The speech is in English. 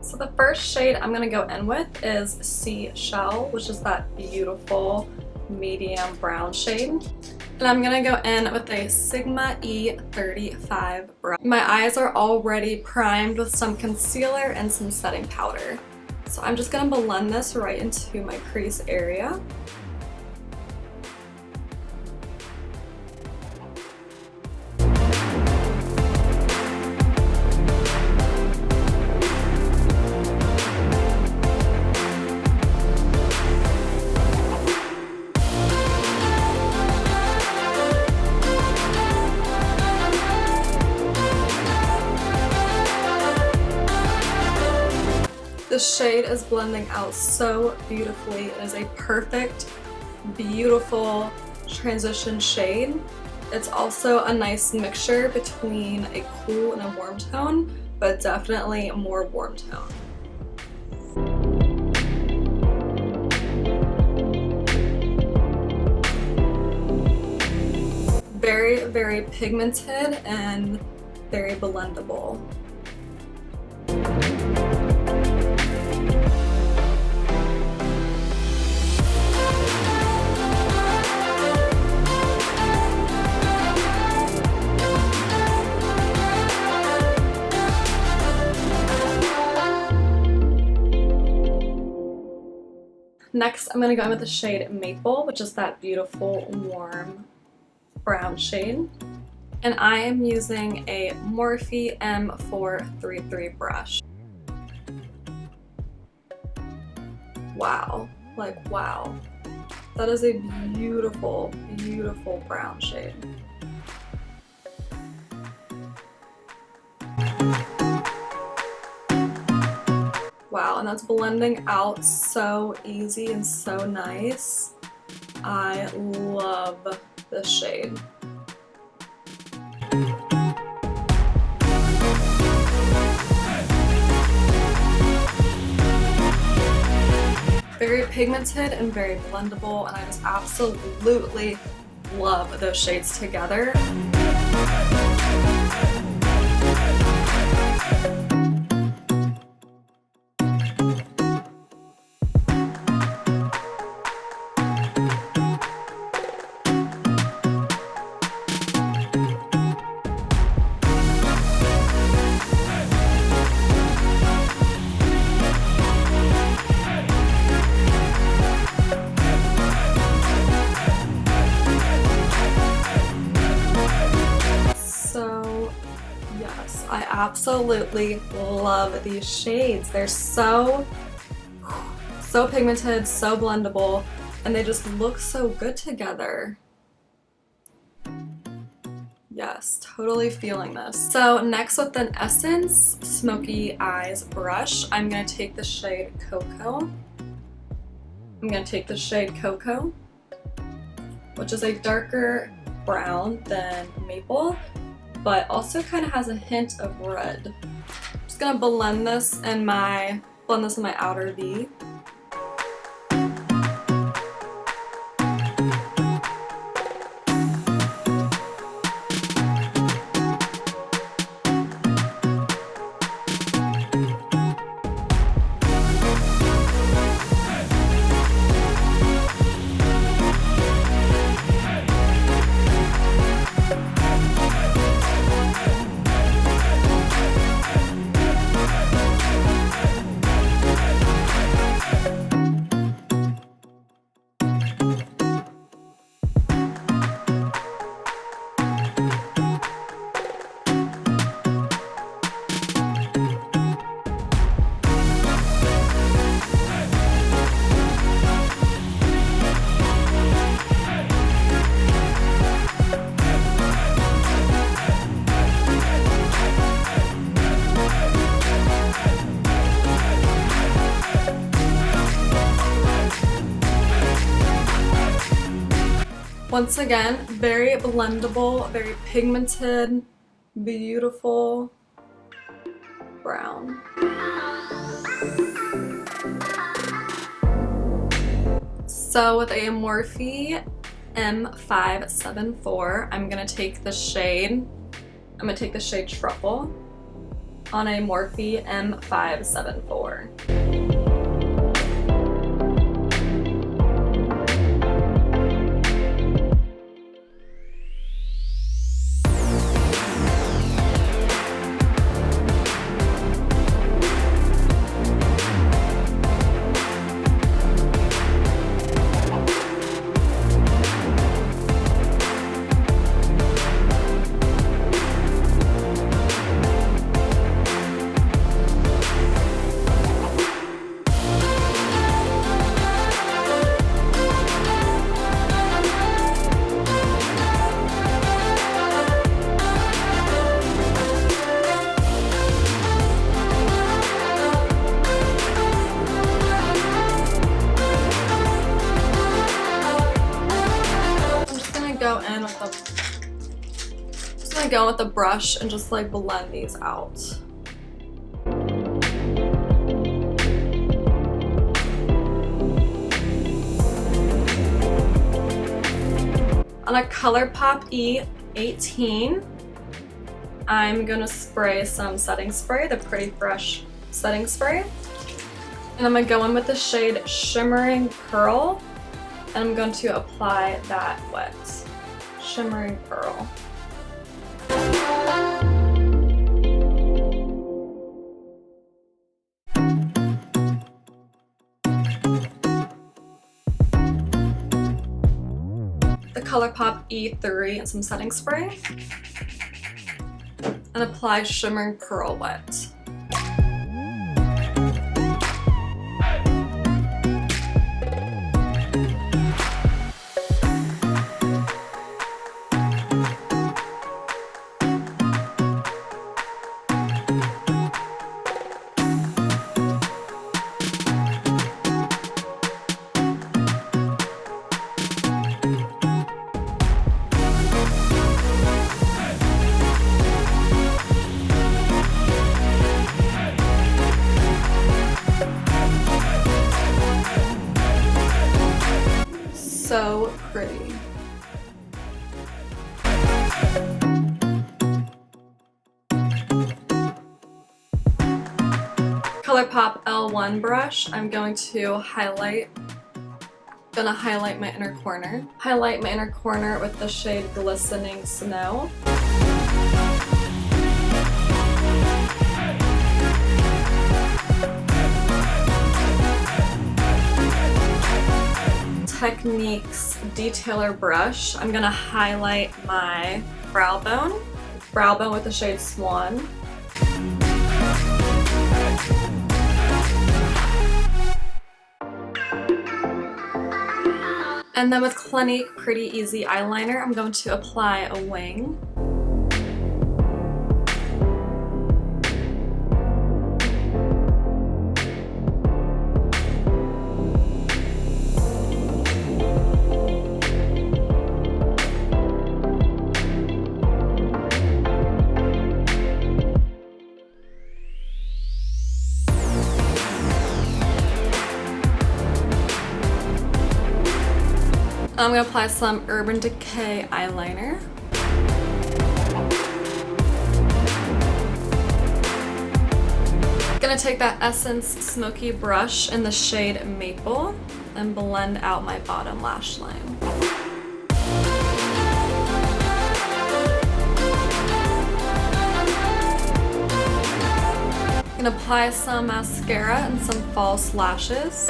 So the first shade I'm gonna go in with is Seashell, which is that beautiful medium brown shade. And I'm gonna go in with a Sigma E35 brush. My eyes are already primed with some concealer and some setting powder. So I'm just gonna blend this right into my crease area. The shade is blending out so beautifully. It is a perfect, beautiful transition shade. It's also a nice mixture between a cool and a warm tone, but definitely a more warm tone. Very, very pigmented and very blendable. Next, I'm going to go in with the shade Maple, which is that beautiful, warm brown shade. And I am using a Morphe M433 brush. Wow. Like, wow. That is a beautiful, beautiful brown shade. Wow, and that's blending out so easy and so nice. I love this shade. Very pigmented and very blendable, and I just absolutely love those shades together. I absolutely love these shades. They're so pigmented, so blendable, and they just look so good together. Yes, totally feeling this. So next, with an Essence Smoky Eyes brush, I'm going to take the shade Cocoa. Which is a darker brown than Maple, but also kind of has a hint of red. I'm just gonna blend this in my outer V. Once again, very blendable, very pigmented, beautiful brown. So with a Morphe M574, I'm gonna take the shade Truffle on a Morphe M574. Go with the brush and just like blend these out. On a ColourPop E18, I'm gonna spray some setting spray, the Pretty Fresh setting spray. And I'm gonna go in with the shade Shimmering Pearl, and I'm going to apply that wet. Shimmering Pearl. The ColourPop E3 and some setting spray, and apply Shimmering Pearl wet. So pretty. ColourPop L1 brush, I'm going to highlight my inner corner. Highlight my inner corner with the shade Glistening Snow. Techniques Detailer brush, I'm gonna highlight my brow bone with the shade Swan. And then with Clinique Pretty Easy eyeliner, I'm going to apply a wing. I'm going to apply some Urban Decay eyeliner. Gonna take that Essence Smoky brush in the shade Maple and blend out my bottom lash line. Gonna apply some mascara and some false lashes.